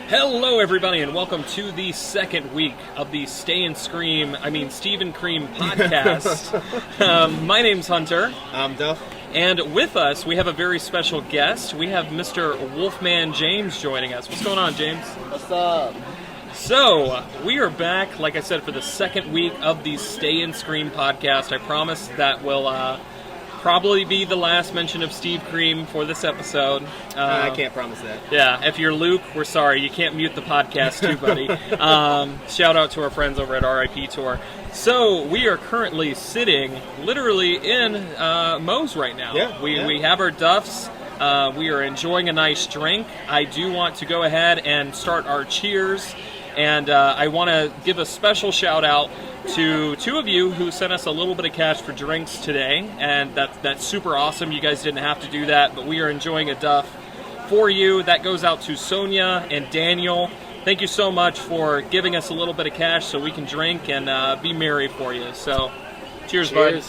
Hello, everybody, and welcome to the second week of the Stay and Scream, Steve and Cream podcast. My name's Hunter. I'm Duff. And with us, we have a very special guest. We have Mr. Wolfman James joining us. What's going on, James? What's up? So, we are back, like I said, for the second week of the Stay and Scream podcast. I promise that will probably be the last mention of Steve Cream for this episode. I can't promise that. Yeah, if you're Luke, we're sorry. You can't mute the podcast too, buddy. Shout out to our friends over at RIP Tour. So, we are currently sitting literally in Moe's right now. Yeah, we have our Duffs. We are enjoying a nice drink. I do want to go ahead and start our cheers. And I want to give a special shout out to two of you who sent us a little bit of cash for drinks today, and that's super awesome. You guys didn't have to do that, but we are enjoying a Duff for you. That goes out to Sonia and Daniel. Thank you so much for giving us a little bit of cash so we can drink and be merry for you. So, cheers. Bud.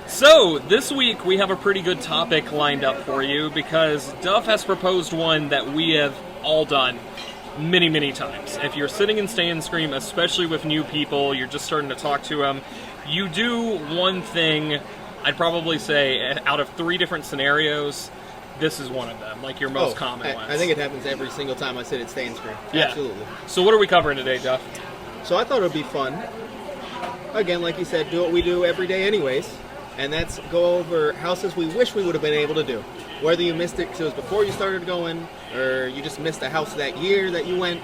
So, this week we have a pretty good topic lined up for you because Duff has proposed one that we have all done many, many times. If you're sitting in Stay and Scream, especially with new people, you're just starting to talk to them, you do one thing, I'd probably say, out of 3 different scenarios, this is one of them, like your most common ones. I think it happens every single time I sit at Stay and Scream. Yeah. Absolutely. So what are we covering today, Duff? So I thought it would be fun. Again, like you said, do what we do every day anyways. And that's go over houses we wish we would have been able to do. Whether you missed it because it was before you started going, or you just missed a house that year that you went,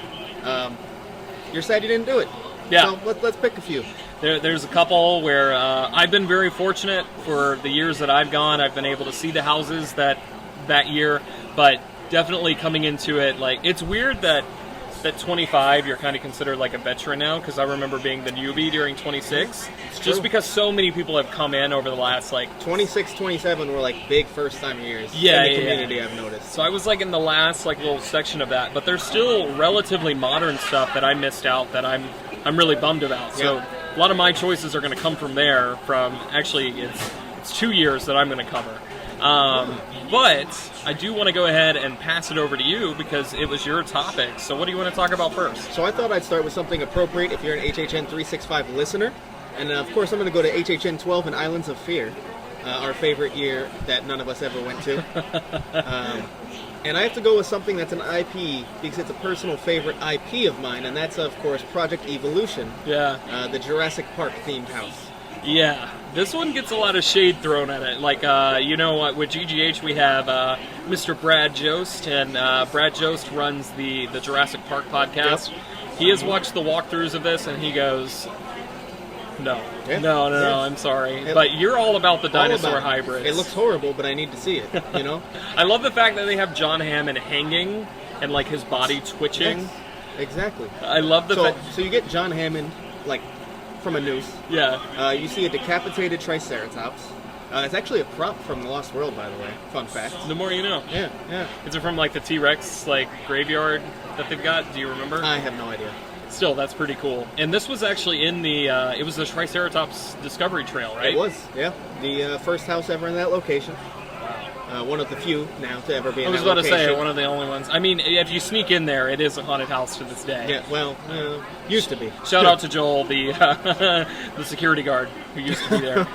you're sad you didn't do it. Yeah. So let's pick a few. There's a couple where I've been very fortunate for the years that I've gone. I've been able to see the houses that year, but definitely coming into it, like, it's weird that 25, you're kind of considered like a veteran now, because I remember being the newbie during 26, just because so many people have come in over the last, 26, 27 were, big first-time years in the community, I've noticed. So I was, in the last, little section of that, but there's still relatively modern stuff that I missed out that I'm really bummed about. So a lot of my choices are going to come from there, actually, it's 2 years that I'm going to cover. But I do want to go ahead and pass it over to you because it was your topic. So what do you want to talk about first? So I thought I'd start with something appropriate if you're an HHN 365 listener. And of course I'm going to go to HHN 12 and Islands of Fear, our favorite year that none of us ever went to. And I have to go with something that's an IP because it's a personal favorite IP of mine, and that's, of course, Project Evolution. Yeah. The Jurassic Park themed house. Yeah, this one gets a lot of shade thrown at it. With GGH we have Mr. Brad Jost, and Brad Jost runs the Jurassic Park podcast. Yep. He has watched the walkthroughs of this, and he goes, No, I'm sorry. But you're all about the dinosaur hybrids. It looks horrible, but I need to see it, you know? I love the fact that they have John Hammond hanging, and, his body twitching. Yes, exactly. I love the fact... So you get John Hammond, from a noose. Yeah. You see a decapitated Triceratops. It's actually a prop from The Lost World, by the way. Fun fact. The more you know. Yeah. Is it from, the T-Rex, graveyard that they've got? Do you remember? I have no idea. Still, that's pretty cool. And this was actually in the, it was the Triceratops Discovery Trail, right? It was, yeah. The first house ever in that location. One of the few now to ever be in that location. I was about to say, one of the only ones. I mean, if you sneak in there, it is a haunted house to this day. Yeah, well, used to be. Shout out to Joel, the the security guard who used to be there.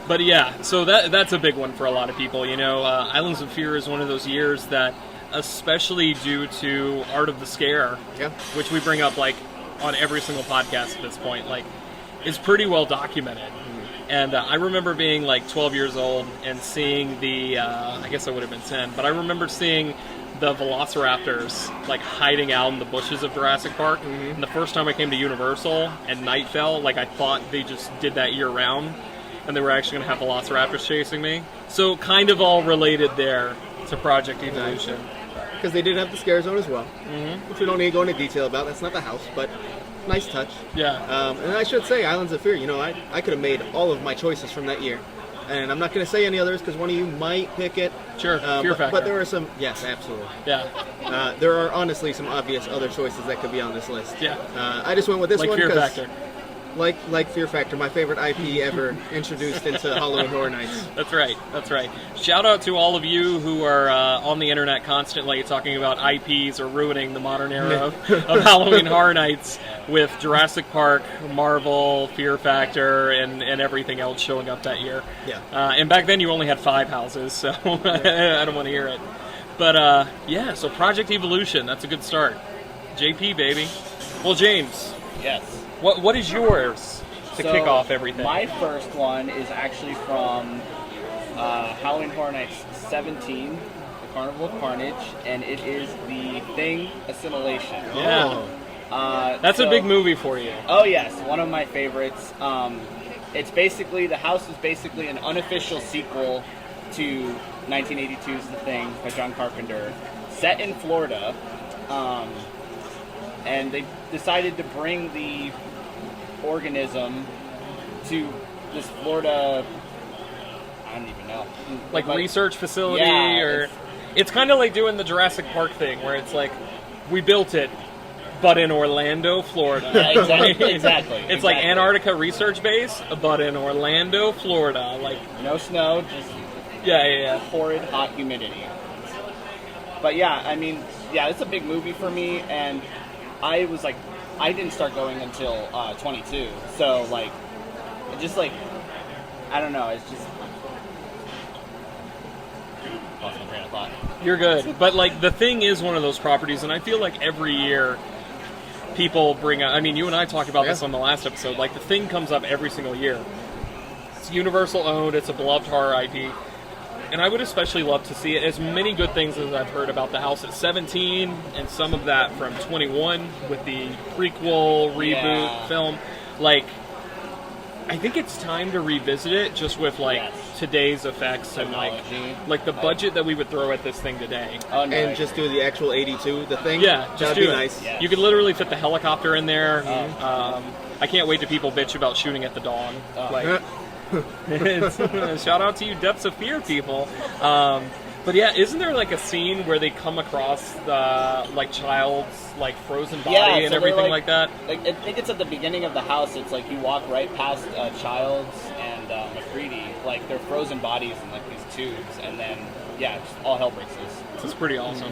But yeah, so that's a big one for a lot of people. Islands of Fear is one of those years that, especially due to Art of the Scare, which we bring up on every single podcast at this point, is pretty well documented. And I remember being 12 years old and seeing I guess I would have been 10, but I remember seeing the velociraptors hiding out in the bushes of Jurassic Park. Mm-hmm. And the first time I came to Universal and night fell, I thought they just did that year round, and they were actually going to have velociraptors chasing me. So kind of all related there to Project Evolution. Because they did have the scare zone as well, mm-hmm. which we don't need to go into detail about. That's not the house, but nice touch. Yeah. And I should say, Islands of Fear, I could have made all of my choices from that year. and I'm not going to say any others because one of you might pick it. Sure, Fear Factor. But there are some, yes, absolutely. Yeah. There are honestly some obvious other choices that could be on this list. Yeah. I just went with this like one Fear because, Factor. like Fear Factor, my favorite IP ever introduced into Halloween Horror Nights. That's right. That's right. Shout out to all of you who are on the internet constantly talking about IPs or ruining the modern era of Halloween Horror Nights with Jurassic Park, Marvel, Fear Factor, and everything else showing up that year. Yeah. And back then you only had 5 houses, so I don't want to hear it. But yeah, so Project Evolution, that's a good start. JP, baby. Well, James. Yes. What is yours to kick off everything? My first one is actually from Halloween Horror Nights 17, The Carnival of Carnage, and it is The Thing Assimilation. Yeah. That's a big movie for you. Oh, yes. One of my favorites. It's basically, the house is basically an unofficial sequel to 1982's The Thing by John Carpenter, set in Florida. And they decided to bring the organism to this Florida, I don't even know. Like research facility? Yeah, or it's kind of like doing the Jurassic Park thing, where it's like, we built it, but in Orlando, Florida. Yeah, exactly. It's like Antarctica Research Base, but in Orlando, Florida. Like no snow, just horrid hot humidity. But yeah, I mean, yeah, it's a big movie for me, and I was like, I didn't start going until 22, so like, it just like, I don't know, it's just lost my train of thought. You're good, but like The Thing is one of those properties, and I feel like every year people bring up. I mean, you and I talked about this on the last episode. Like The Thing comes up every single year. It's Universal owned. It's a beloved horror IP. And I would especially love to see it. As many good things as I've heard about the house at 17, and some of that from 21 with the prequel, reboot film. Like, I think it's time to revisit it just with, like, today's effects and, like the budget that we would throw at this thing today. Oh, no. And just do the actual 82, The Thing? Yeah, just that'd do be it. nice. Yeah. You could literally fit the helicopter in there. I can't wait to people bitch about shooting at the dawn. Like... Shout out to you Depths of Fear people. But yeah, isn't there like a scene where they come across the like child's like frozen body and everything like that? Like, I think it's at the beginning of the house. It's like you walk right past Childs and McCready, like their frozen bodies in like these tubes, and then just all hell breaks loose. This is pretty awesome.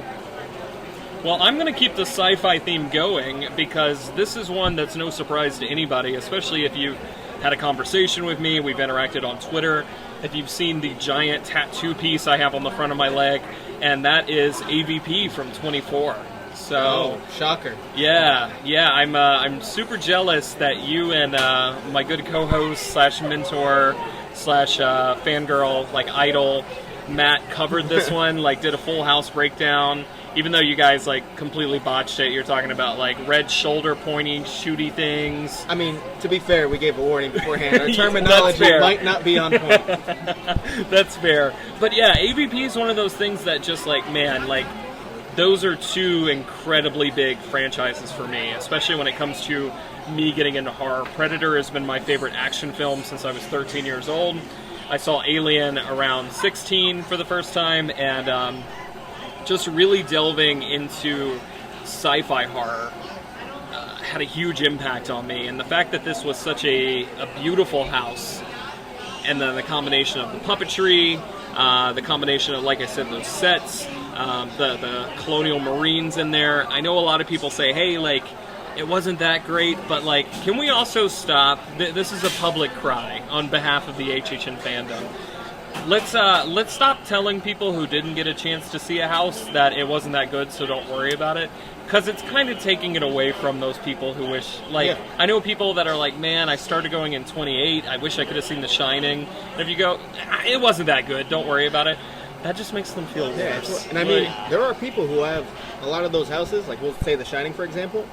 Well, I'm going to keep the sci-fi theme going because this is one that's no surprise to anybody, especially if you've had a conversation with me, we've interacted on Twitter. If you've seen the giant tattoo piece I have on the front of my leg, and that is AVP from 24. So, shocker. Yeah, I'm super jealous that you and my good co-host / mentor / fangirl, like idol, Matt covered this one, like did a full house breakdown. Even though you guys like completely botched it, you're talking about like red shoulder pointing, shooty things. I mean, to be fair, we gave a warning beforehand. Our terminology might not be on point. That's fair. But yeah, AVP is one of those things that just like, man, like those are two incredibly big franchises for me, especially when it comes to me getting into horror. Predator has been my favorite action film since I was 13 years old. I saw Alien around 16 for the first time, and just really delving into sci-fi horror had a huge impact on me. And the fact that this was such a beautiful house, and then the combination of the puppetry, the combination of, like I said, those sets, the colonial marines in there. I know a lot of people say, hey, like, it wasn't that great, but, like, can we also stop? This is a public cry on behalf of the HHN fandom. Let's stop telling people who didn't get a chance to see a house that it wasn't that good, so don't worry about it. Because it's kind of taking it away from those people who wish... Like, I know people that are like, man, I started going in 28, I wish I could have seen The Shining. And if you go, it wasn't that good, don't worry about it, that just makes them feel worse. And I mean, there are people who have a lot of those houses, like we'll say The Shining, for example,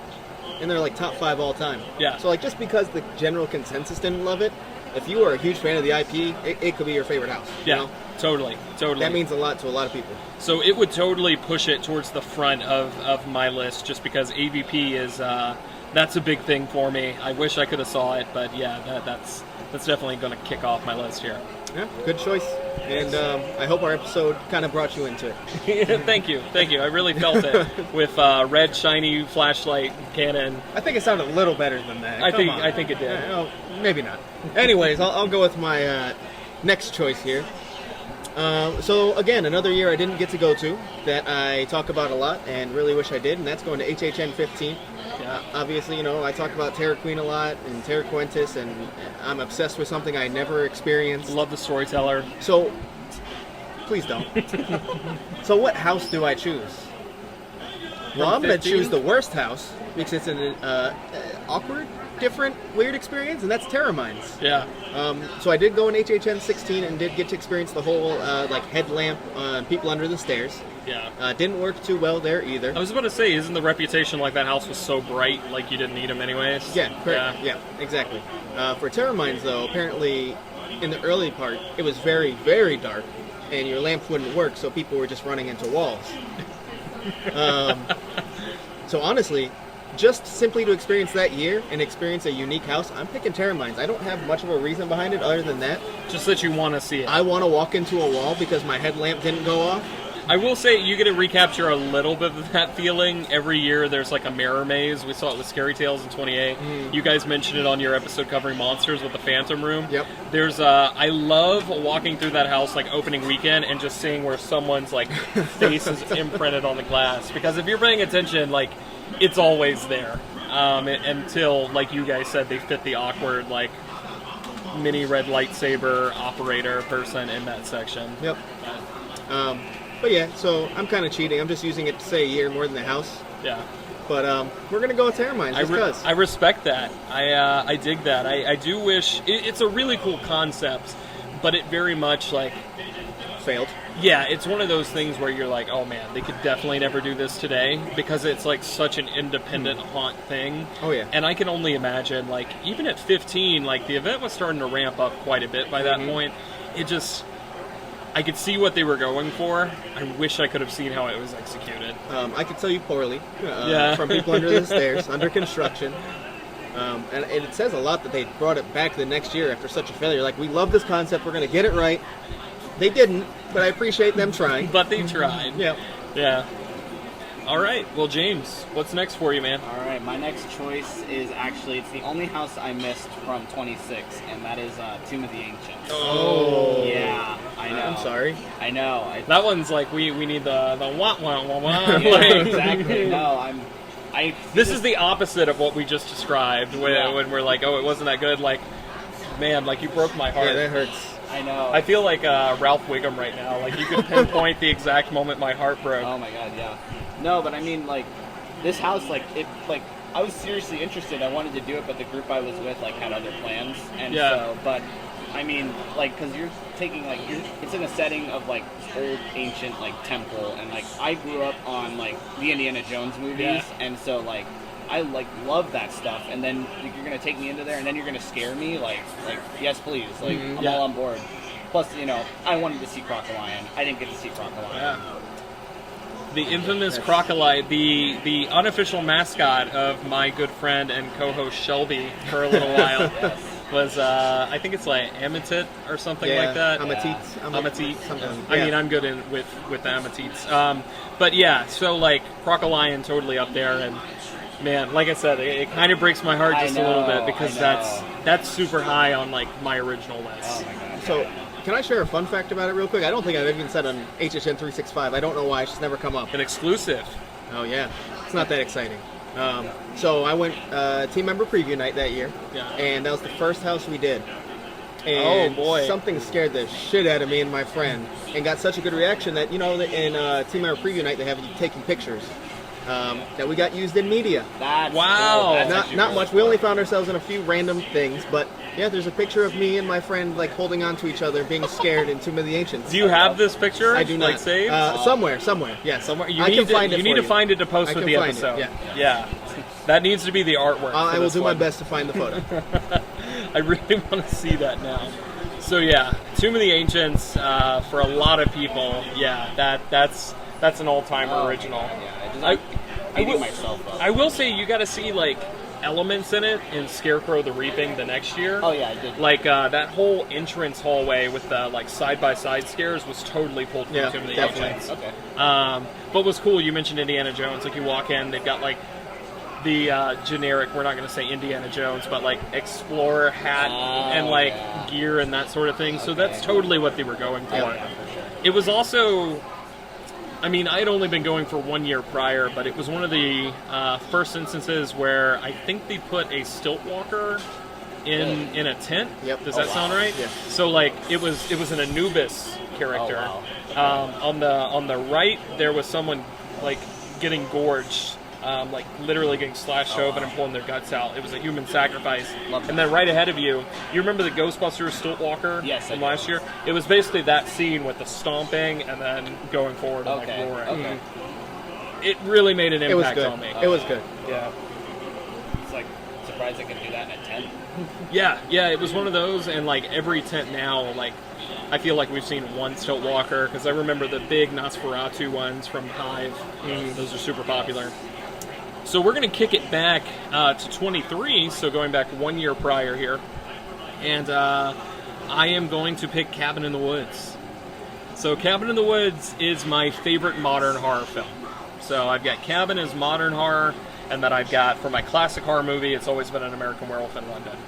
and they're like top 5 all time. Yeah. So like just because the general consensus didn't love it, if you are a huge fan of the IP, it could be your favorite house. Yeah, you know? Totally. That means a lot to a lot of people. So it would totally push it towards the front of my list, just because AVP is that's a big thing for me. I wish I could have saw it, but yeah, that's definitely going to kick off my list here. Yeah, good choice. And I hope our episode kind of brought you into it. Thank you. I really felt it with red shiny flashlight cannon. I think it sounded a little better than that. I think it did. Oh, maybe not. Anyways, I'll go with my next choice here. So again, another year I didn't get to go to that I talk about a lot and really wish I did, and that's going to HHN 15. Obviously, I talk about Terra Queen a lot and Terra Quintus, and I'm obsessed with something I never experienced. Love the storyteller. So, please don't. So what house do I choose? Well, I'm going to choose the worst house because it's an awkward, different, weird experience, and that's Terra Mines. Yeah. So I did go in HHN 16 and did get to experience the whole headlamp people under the stairs. Yeah. Didn't work too well there either. I was about to say, isn't the reputation like that house was so bright, like you didn't need them anyways? Yeah, correct. Yeah, exactly. For Terra Mines, though, apparently in the early part, it was very, very dark, and your lamps wouldn't work, so people were just running into walls. So honestly, just simply to experience that year and experience a unique house, I'm picking Terra Mines. I don't have much of a reason behind it other than that. Just that you want to see it. I want to walk into a wall because my headlamp didn't go off. I will say you get to recapture a little bit of that feeling. Every year there's like a mirror maze. We saw it with Scary Tales in 28. You guys mentioned it on your episode covering monsters with the Phantom Room. Yep. There's I love walking through that house like opening weekend and just seeing where someone's like face is imprinted on the glass. Because if you're paying attention, like it's always there. Until, like you guys said, they fit the awkward like mini red lightsaber operator person in that section. Yep. But yeah, so I'm kind of cheating. I'm just using it to say a year more than the house. Yeah. But we're going to go with Terra Mines just because. I respect that. I dig that. I do wish... It's a really cool concept, but it very much, like... Failed. Yeah, it's one of those things where you're like, oh man, they could definitely never do this today because it's like such an independent haunt thing. Oh yeah. And I can only imagine, like, even at 15, like, the event was starting to ramp up quite a bit by that point. It just... I could see what they were going for. I wish I could have seen how it was executed. I could tell you poorly from people under the stairs, under construction. And it says a lot that they brought it back the next year after such a failure. Like, we love this concept, we're going to get it right. They didn't, but I appreciate them trying. But they tried. Yeah. Yeah. All right. Well, James, what's next for you, man? All right. My next choice is actually, it's the only house I missed from 26, and that is Tomb of the Ancients. Oh. Yeah, I know. I'm sorry. I know. That one's like, we need the wah wah wah wah. Yeah, exactly. No, This is the opposite of what we just described when we're like, oh, it wasn't that good. Like, man, like you broke my heart. Yeah, that hurts. I know. I feel like Ralph Wiggum right now. Like you could pinpoint the exact moment my heart broke. Oh my god, yeah. No, but I mean, like, this house, like, I was seriously interested. I wanted to do it, but the group I was with, like, had other plans. And so, but, I mean, like, because you're taking, like, it's in a setting of, like, old, ancient, like, temple. And, like, I grew up on, like, the Indiana Jones movies. Yeah. And so, like, I, like, love that stuff. And then you're going to take me into there, and then you're going to scare me. Like, yes, please. Like, I'm all on board. Plus, I wanted to see Crocolion. I didn't get to see Crocolion. Yeah. The infamous Crocodile, the unofficial mascot of my good friend and co-host Shelby for a little while, was I think it's like Amatit or something like that. Amatit. I mean, I'm good with the Amatites. But yeah, so like Crocolion totally up there, and man, like I said, it kind of breaks my heart just a little bit because that's super high on like my original list. Oh my god. So. Can I share a fun fact about it real quick? I don't think I've even said on HHN 365. I don't know why. It's just never come up. An exclusive. Oh, yeah. It's not that exciting. So I went team member preview night that year. Yeah. And that was the first house we did. And oh, boy. Something scared the shit out of me and my friend. And got such a good reaction that, in team member preview night, they have you taking pictures. That we got used in media. Wow. That's not much. We only found ourselves in a few random things, but yeah, there's a picture of me and my friend like holding on to each other, being scared in Tomb of the Ancients. Do you have this picture? I do not. Like saved? Somewhere. Yeah, somewhere. I can find it. You need to find it to post with the episode. Yeah. That needs to be the artwork. I will do my best to find the photo. I really want to see that now. So yeah, Tomb of the Ancients for a lot of people. Yeah, that's an all-timer original. Yeah, I will say you got to see like elements in it in Scarecrow the Reaping the next year. Oh yeah, I did. Like that whole entrance hallway with the like side-by-side scares was totally pulled from Tomb of the definitely. Ancients. Okay. But what's cool, you mentioned Indiana Jones. Like you walk in, they've got like the generic, we're not going to say Indiana Jones, but like explorer hat and like gear and that sort of thing. So that's totally what they were going for. Yeah. It was also, I mean, I had only been going for 1 year prior, but it was one of the first instances where I think they put a stilt walker in a tent. Yep. Does that sound right? Yeah. So like it was an Anubis character. Oh, wow. On the right there was someone like getting gorged. Like literally getting slashed open and pulling their guts out. It was a human sacrifice. And then right ahead of you, you remember the Ghostbusters stilt walker from last year? It was basically that scene with the stomping and then going forward and like roaring. Okay. It really made an It was impact good. on me. It was good. Yeah. It's like surprised I could do that in a tent. Yeah, it was one of those, and like every tent now, like I feel like we've seen one stilt walker, because I remember the big Nosferatu ones from Hive. Those are super popular. So we're going to kick it back to 23, so going back 1 year prior here. And I am going to pick Cabin in the Woods. So Cabin in the Woods is my favorite modern horror film. So I've got Cabin as modern horror, and then I've got, for my classic horror movie, it's always been An American Werewolf in London.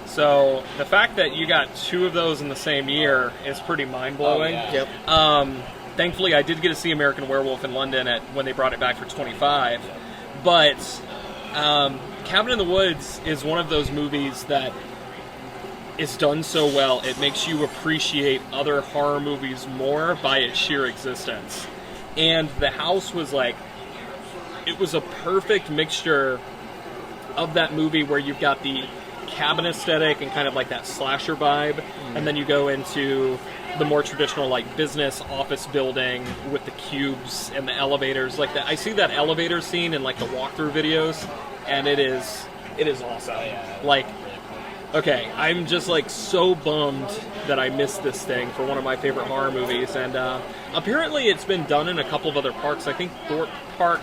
So the fact that you got two of those in the same year is pretty mind-blowing. Yep. Thankfully, I did get to see American Werewolf in London when they brought it back for 25. But Cabin in the Woods is one of those movies that is done so well, it makes you appreciate other horror movies more by its sheer existence. And the house was like, it was a perfect mixture of that movie where you've got the cabin aesthetic and kind of like that slasher vibe, and then you go into the more traditional like business office building with the cubes and the elevators like that. I see that elevator scene in like the walkthrough videos, and it is awesome. Like, okay, I'm just like so bummed that I missed this thing for one of my favorite horror movies, and apparently it's been done in a couple of other parks. I think Thorpe Park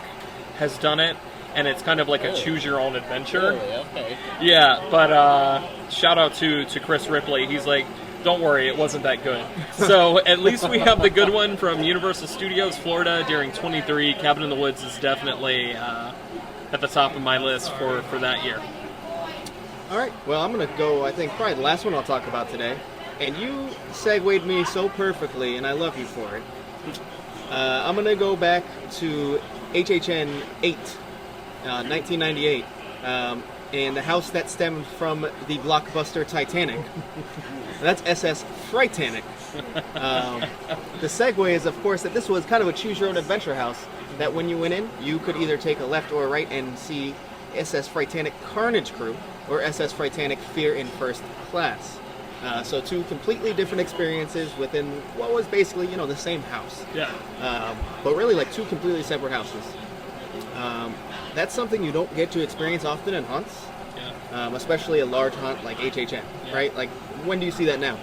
has done it, and it's kind of like a choose your own adventure. Okay. Yeah, but shout out to Chris Ripley. He's like, don't worry, it wasn't that good. So at least we have the good one from Universal Studios Florida during 23. Cabin in the Woods is definitely at the top of my list for that year. All right. Well, I'm going to go, I think, probably the last one I'll talk about today. And you segued me so perfectly, and I love you for it. I'm going to go back to HHN 8, 1998. And the house that stemmed from the blockbuster Titanic. That's SS Frightanic. The segue is, of course, that this was kind of a choose-your-own-adventure house, that when you went in, you could either take a left or a right and see SS Frightanic Carnage Crew, or SS Frightanic Fear in First Class. So two completely different experiences within what was basically, the same house. Yeah. But really like two completely separate houses. That's something you don't get to experience often in hunts, especially a large hunt like HHN, right? Like, when do you see that now?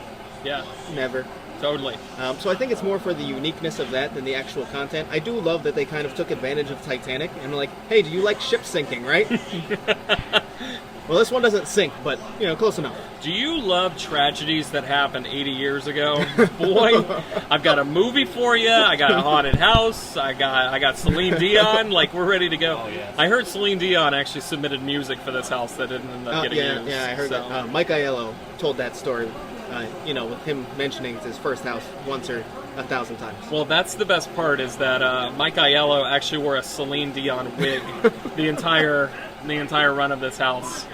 Yeah. Never. Totally. So I think it's more for the uniqueness of that than the actual content. I do love that they kind of took advantage of Titanic and were like, hey, do you like ship sinking, right? Well, this one doesn't sink, but, close enough. Do you love tragedies that happened 80 years ago? Boy, I've got a movie for you. I got a haunted house. I got Celine Dion. Like, we're ready to go. Oh, yes. I heard Celine Dion actually submitted music for this house that didn't end up getting used. Yeah, I heard that. Mike Aiello told that story, with him mentioning it's his first house once or 1,000 times. Well, that's the best part, is that Mike Aiello actually wore a Celine Dion wig the entire run of this house.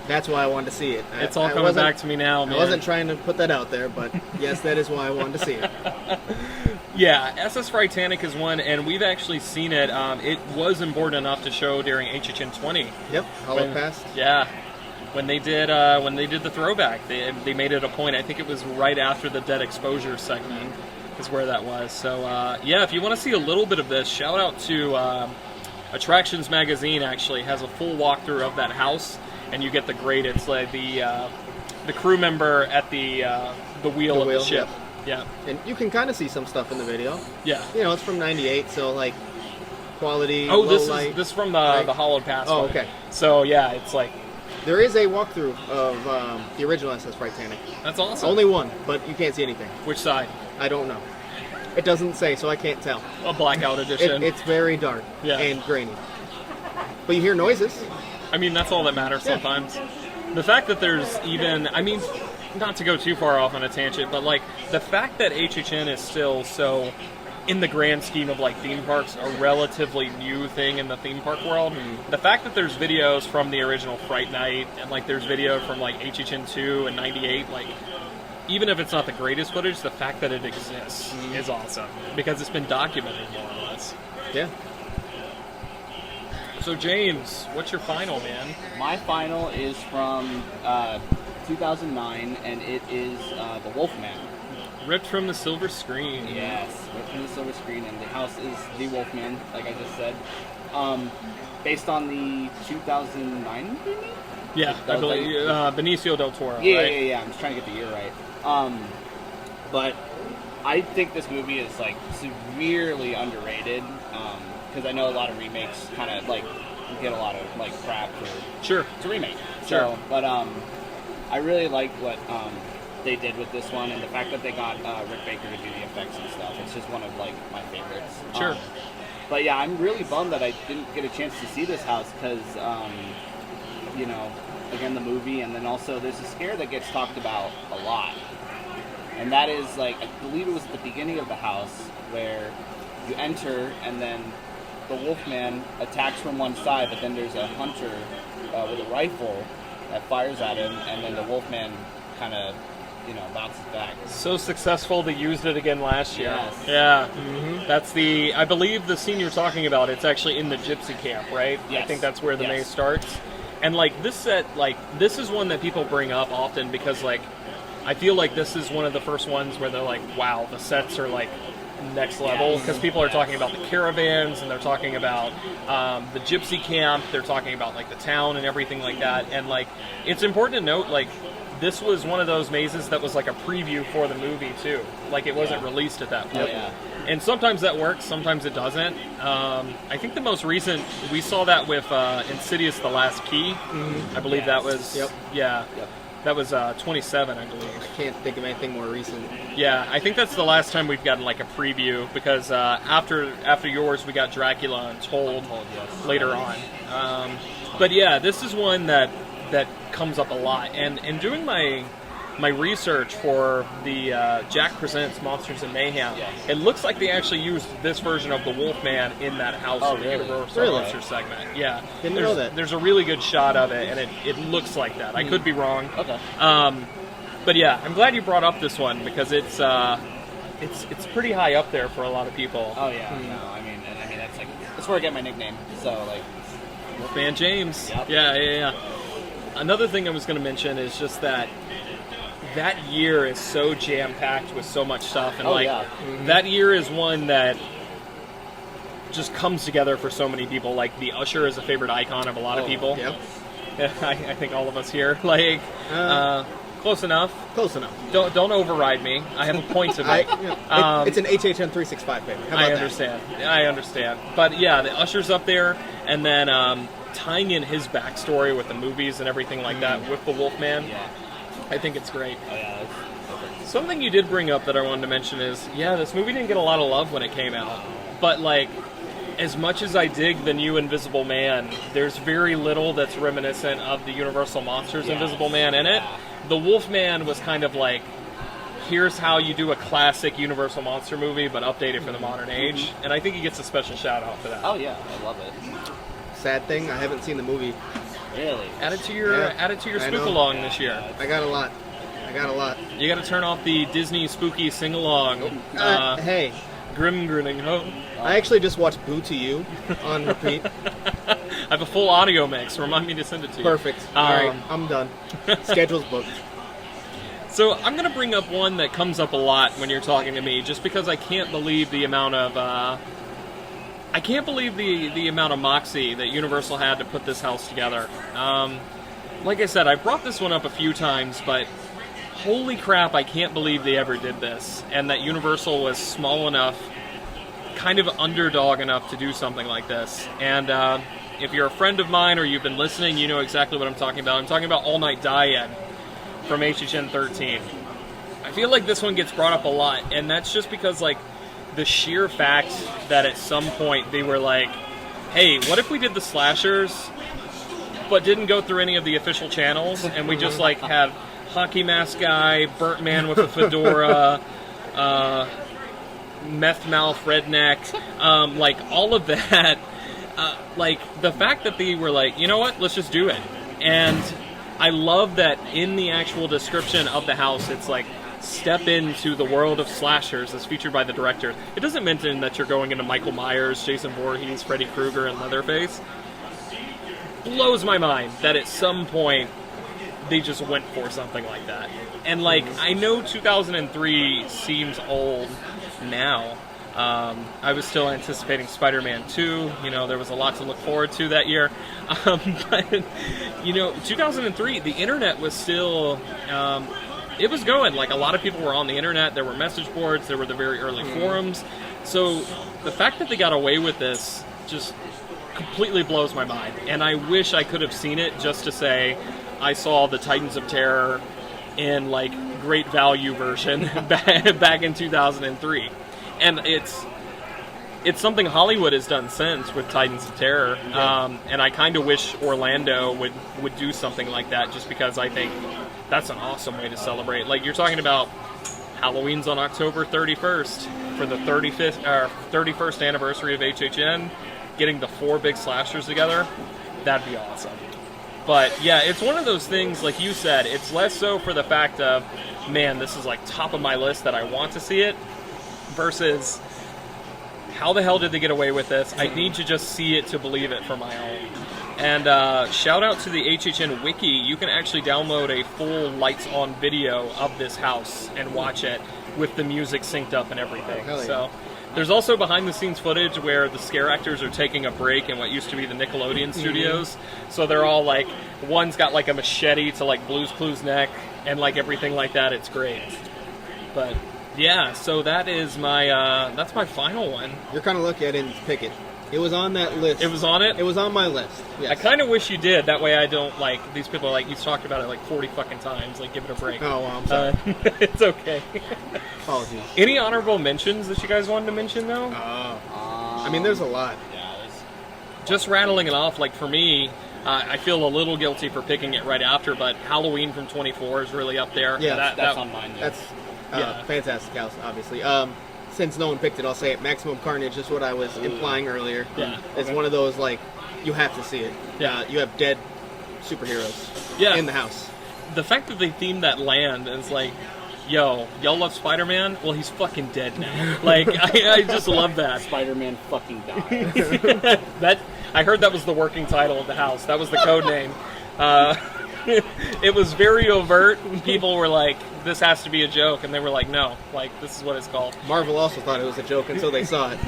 That's why I wanted to see it. It's all coming back to me now, man. I wasn't trying to put that out there, but yes, that is why I wanted to see it. Yeah, SS Frightanic is one, and we've actually seen it. It was important enough to show during HHN 20. Yep, Holocaust. Yeah, when they did the throwback, they made it a point. I think it was right after the Dead Exposure segment is where that was. So if you want to see a little bit of this, shout out to Attractions Magazine. Actually has a full walkthrough of that house, and you get the great. It's like the crew member at the wheel of the ship. Yep. Yeah, and you can kind of see some stuff in the video. Yeah, it's from '98, so like quality, Oh, low light. this is from the right? Hollowed Pass. Oh, one. okay. So yeah, it's like There is a walkthrough of the original SS Titanic. that's awesome. Only one, but you can't see anything. Which side? I don't know. It doesn't say, so I can't tell. A blackout edition. It's very dark Yeah. and grainy. But you hear noises. I mean, that's all that matters Yeah. sometimes. The fact that there's even, I mean, not to go too far off on a tangent, but like the fact that HHN is still so, in the grand scheme of like theme parks, a relatively new thing in the theme park world. The fact that there's videos from the original Fright Night and like there's video from like HHN 2 and 98, like even if it's not the greatest footage, the fact that it exists is awesome because it's been documented more or less. Yeah. So James, what's your final, man? My final is from 2009, and it is The Wolfman. Ripped from the silver screen. Yes, ripped from the silver screen, and the house is The Wolfman, like I just said. Based on the 2009 remake? Yeah, I believe Benicio del Toro. Yeah, right? yeah. I'm just trying to get the year right. But I think this movie is like severely underrated because I know a lot of remakes kind of like get a lot of like crap for Sure. to remake. Sure. So, but I really like what they did with this one, and the fact that they got Rick Baker to do the effects and stuff. It's just one of like my favorites. Sure. But yeah, I'm really bummed that I didn't get a chance to see this house because, you know, again, the movie, and then also there's a scare that gets talked about a lot. And that is, like, I believe it was at the beginning of the house where you enter and then the Wolfman attacks from one side, but then there's a hunter with a rifle that fires at him, and then the Wolfman kind of, you know, bounces back. So successful they used it again last year. Yes. Yeah. That's the, I believe the scene you're talking about, it's actually in the gypsy camp, right? Yes. I think that's where the Yes. maze starts. And like this set, like this is one that people bring up often because like I feel like this is one of the first ones where they're like, wow, the sets are like next level Yes. because people are talking about the caravans and they're talking about the gypsy camp, they're talking about like the town and everything like that. And like it's important to note like this was one of those mazes that was like a preview for the movie too. Like it wasn't released at that point. Yeah. And sometimes that works, sometimes it doesn't. I think the most recent, we saw that with Insidious: The Last Key. I believe that was, Yep. yeah, Yep. that was 27, I believe. I can't think of anything more recent. Yeah, I think that's the last time we've gotten like a preview because after yours we got Dracula Untold Yes. later on. But yeah, this is one that comes up a lot. And doing my research for the Jack Presents Monsters and Mayhem, Yeah. it looks like they actually used this version of the Wolfman in that house Oh, in the really? Universal Really? Monster segment. Yeah, Didn't know that. There's a really good shot of it, and it looks like that. I could be wrong. Okay. But yeah, I'm glad you brought up this one because it's pretty high up there for a lot of people. Oh yeah. No, I mean that's where I get my nickname. So like, Wolfman James. Yep. Yeah. Another thing I was going to mention is just that year is so jam-packed with so much stuff. And that year is one that just comes together for so many people. Like, the Usher is a favorite icon of a lot of people. Yep. I think all of us here. Like, close enough. Close enough. Don't override me. I have a point to make. It's an HHN 365 favorite. How about I understand. But yeah, the Usher's up there, and then tying in his backstory with the movies and everything like that with the Wolfman, yeah. I think it's great. Oh yeah. That's perfect. Something you did bring up that I wanted to mention is, yeah, this movie didn't get a lot of love when it came out, but like, as much as I dig the new Invisible Man, there's very little that's reminiscent of the Universal Monsters Invisible Man in it. The Wolfman was kind of like, here's how you do a classic Universal Monster movie, but updated for the modern age. And I think he gets a special shout out for that. Oh yeah, I love it. Sad thing, I haven't seen the movie. Really? Add it to your I spook know. along this year. I got a lot. You got to turn off the Disney spooky sing along. Hey, Grim Grinning Ho. I actually just watched Boo to You on repeat. I have a full audio mix. Remind me to send it to you. Perfect. All right, I'm done. Schedule's booked. So I'm going to bring up one that comes up a lot when you're talking to me, just because I can't believe the amount of the amount of moxie that Universal had to put this house together. Like I said, I brought this one up a few times, but holy crap, I can't believe they ever did this, and that Universal was small enough kind of underdog enough to do something like this. And if you're a friend of mine or you've been listening, you know exactly what I'm talking about. I'm talking about All Night Die-In from HHN 13. I feel like this one gets brought up a lot, and that's just because, like, the sheer fact that at some point they were like, hey, what if we did the slashers but didn't go through any of the official channels, and we just, like, had hockey mask guy, burnt man with a fedora, meth mouth redneck, like, all of that. Like, the fact that they were like, you know what, let's just do it. And I love that in the actual description of the house, it's like, step into the world of slashers as featured by the director. It doesn't mention that you're going into Michael Myers, Jason Voorhees, Freddy Krueger, and Leatherface. Blows my mind that at some point they just went for something like that. And, like, I know 2003 seems old now. I was still anticipating Spider-Man 2. You know, there was a lot to look forward to that year. But, you know, 2003, the internet was still... it was going. Like, a lot of people were on the internet. There were message boards. There were the very early forums. So the fact that they got away with this just completely blows my mind. And I wish I could have seen it just to say I saw the Titans of Terror in, like, great value version back in 2003. And it's something Hollywood has done since with Titans of Terror. Yeah. And I kind of wish Orlando would do something like that, just because I think that's an awesome way to celebrate. Like, you're talking about Halloween's on October 31st for the 31st anniversary of HHN, getting the 4 big slashers together. That'd be awesome. But yeah, it's one of those things, like you said, it's less so for the fact of, man, this is like top of my list that I want to see it, versus how the hell did they get away with this? I need to just see it to believe it for my own. And shout out to the HHN Wiki. You can actually download a full lights-on video of this house and watch it with the music synced up and everything. Oh, yeah. So there's also behind-the-scenes footage where the scare actors are taking a break in what used to be the Nickelodeon studios. So they're all like, one's got like a machete to like Blue's Clues' neck and like everything like that. It's great. But yeah, so that is my that's my final one. You're kind of lucky I didn't pick it. It was on that list. It was on it? It was on my list. Yes. I kind of wish you did. That way I don't, like, these people are like, you've talked about it like 40 fucking times. Like, give it a break. Oh, well, I'm sorry. It's okay. Apologies. Any honorable mentions that you guys wanted to mention, though? I mean, there's a lot. Yeah, Just rattling it off, like, for me, I feel a little guilty for picking it right after, but Halloween from 24 is really up there. Yeah, that's on mine. Yeah. That's fantastic house, obviously. Since no one picked it, I'll say it. Maximum Carnage is what I was implying earlier. Yeah. It's one of those, like, you have to see it. Yeah. You have dead superheroes in the house. The fact that they themed that land is like, yo, y'all love Spider-Man? Well, he's fucking dead now. Like, I just love that. Spider-Man fucking died. I heard that was the working title of the house. That was the code name. It was very overt. People were like, this has to be a joke. And they were like, no, like, this is what it's called. Marvel also thought it was a joke until they saw it.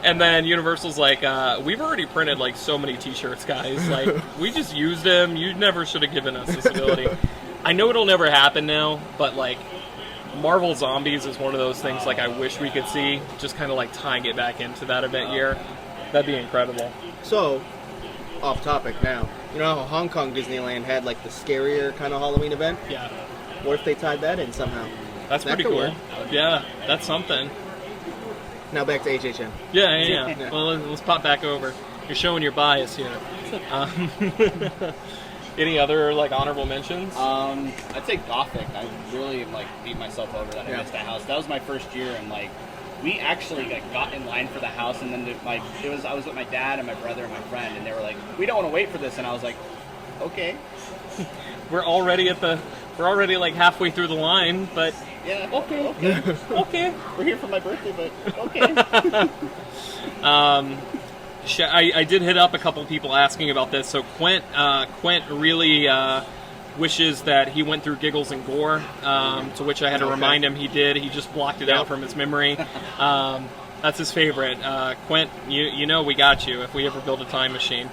And then Universal's like, we've already printed, like, so many t-shirts, guys. Like, we just used them. You never should have given us this ability. I know it'll never happen now, but, like, Marvel Zombies is one of those things, like, I wish we could see. Just kind of, like, tying it back into that event year. That'd be incredible. So, off topic now. You know how Hong Kong Disneyland had, like, the scarier kind of Halloween event? Yeah. What if they tied that in somehow? That's That pretty could cool. work. Yeah, that's something. Now back to HHN. Yeah. Well, let's pop back over. You're showing your bias here. Any other, like, honorable mentions? I'd say Gothic. I really, like, beat myself over that I missed that house. That was my first year, and, like, we actually, like, got in line for the house, and then I was with my dad and my brother and my friend, and they were like, we don't want to wait for this, and I was like, okay. We're already like halfway through the line, but Yeah. okay. Okay. We're here for my birthday, but okay. I did hit up a couple people asking about this. So Quint really wishes that he went through Giggles and Gore, to which I had to remind him he did. He just blocked it out from his memory. That's his favorite. Quint, you know we got you if we ever build a time machine.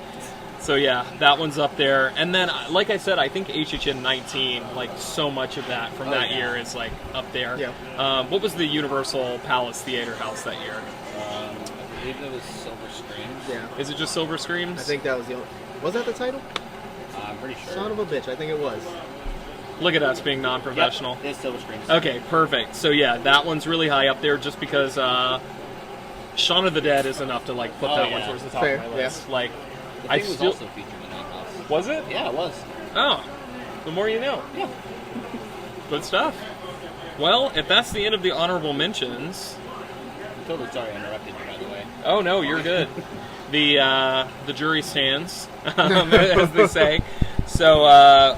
So yeah, that one's up there. And then, like I said, I think HHN 19, like so much of that from that year is like up there. Yeah. What was the Universal Palace Theater House that year? I believe it was Silver Screams. Yeah. Is it just Silver Screams? I think that was the only... Was that the title? I'm pretty sure. Son of a bitch, I think it was. Look at us being non-professional. Yep, it's Silver Screams. Okay, perfect. So yeah, that one's really high up there just because Shaun of the Dead is enough to like put that one towards the top Fair, of my list. yeah. Like, The I thing was still... also featured in that house. Was it? Yeah, it was. Oh, the more you know. Yeah. Good stuff. Well, if that's the end of the honorable mentions... I'm totally sorry I interrupted you, by the way. Oh no, you're good. The jury stands, as they say. So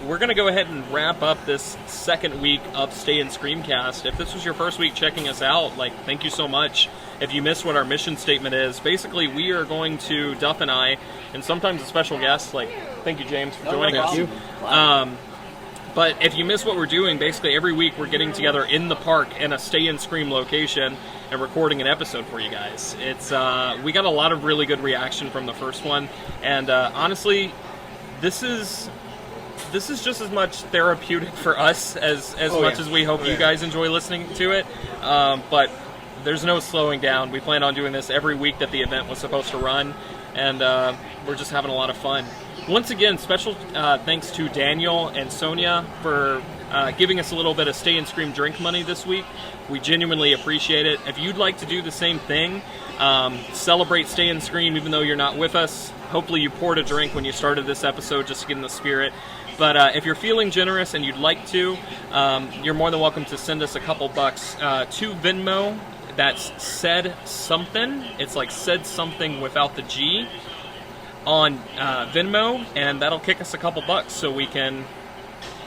we're going to go ahead and wrap up this second week of Stay and Screamcast. If this was your first week checking us out, like, thank you so much. If you missed what our mission statement is, basically we are going to, Duff and I, and sometimes a special guest, like, thank you, James, for joining us. But if you miss what we're doing, basically every week we're getting together in the park in a Stay and Scream location and recording an episode for you guys. It's we got a lot of really good reaction from the first one, and honestly, this is just as much therapeutic for us as much as we hope you guys enjoy listening to it. But there's no slowing down. We plan on doing this every week that the event was supposed to run, and we're just having a lot of fun. Once again, special thanks to Daniel and Sonia for giving us a little bit of Stay and Scream drink money this week. We genuinely appreciate it. If you'd like to do the same thing, celebrate Stay and Scream even though you're not with us. Hopefully you poured a drink when you started this episode just to get in the spirit. But if you're feeling generous and you'd like to, you're more than welcome to send us a couple bucks to Venmo. That's said something. It's like said something without the G on Venmo, and that'll kick us a couple bucks so we can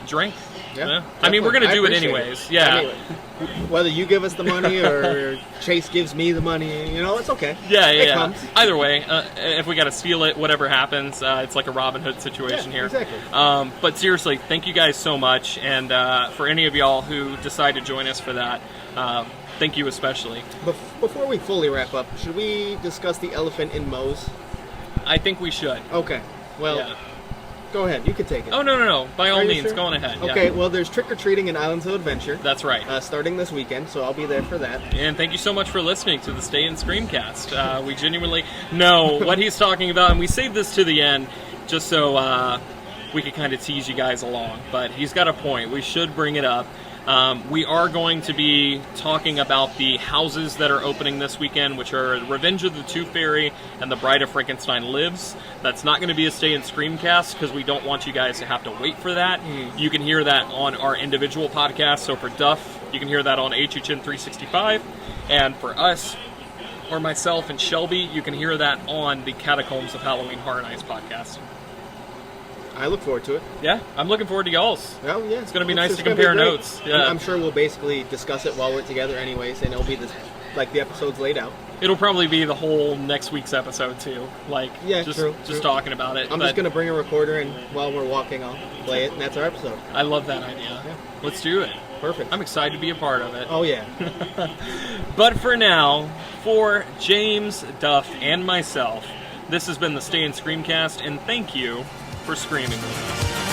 drink. Yeah. I mean, we're going to do it appreciate anyways. Yeah. Anyway, whether you give us the money or Chase gives me the money, you know, it's okay. Yeah. It comes. Either way, if we got to steal it, whatever happens, it's like a Robin Hood situation here. Exactly. But seriously, thank you guys so much, and for any of y'all who decide to join us for that, thank you especially. Before we fully wrap up, should we discuss the elephant in Moe's? I think we should. Okay. Well, Yeah. go ahead. You can take it. Oh, no. By all Are you means, sure? go on ahead. Okay, Yeah. well, there's trick-or-treating in Islands of Adventure. That's right. Starting this weekend, so I'll be there for that. And thank you so much for listening to the Stay and Screamcast. We genuinely know what he's talking about, and we saved this to the end just so we could kind of tease you guys along. But he's got a point. We should bring it up. We are going to be talking about the houses that are opening this weekend, which are Revenge of the Tooth Fairy and The Bride of Frankenstein Lives. That's not going to be a Stay and Screamcast because we don't want you guys to have to wait for that. You can hear that on our individual podcasts. So for Duff, you can hear that on HHN 365. And for us, or myself and Shelby, you can hear that on the Catacombs of Halloween Horror Nights podcast. I look forward to it. Yeah, I'm looking forward to y'all's. Well, yeah. It's going to be nice it's to gonna be compare great. notes. Yeah. I'm sure we'll basically discuss it while we're together anyways, and it'll be like the episode's laid out. It'll probably be the whole next week's episode too. Like, Yeah, just true. talking about it. I'm But just going to bring a recorder, and while we're walking, I'll play it, and that's our episode. I love that idea. Yeah. Let's do it. Perfect. I'm excited to be a part of it. Oh, yeah. But for now, for James, Duff, and myself, this has been the Stay and Screamcast, and thank you for screaming with us.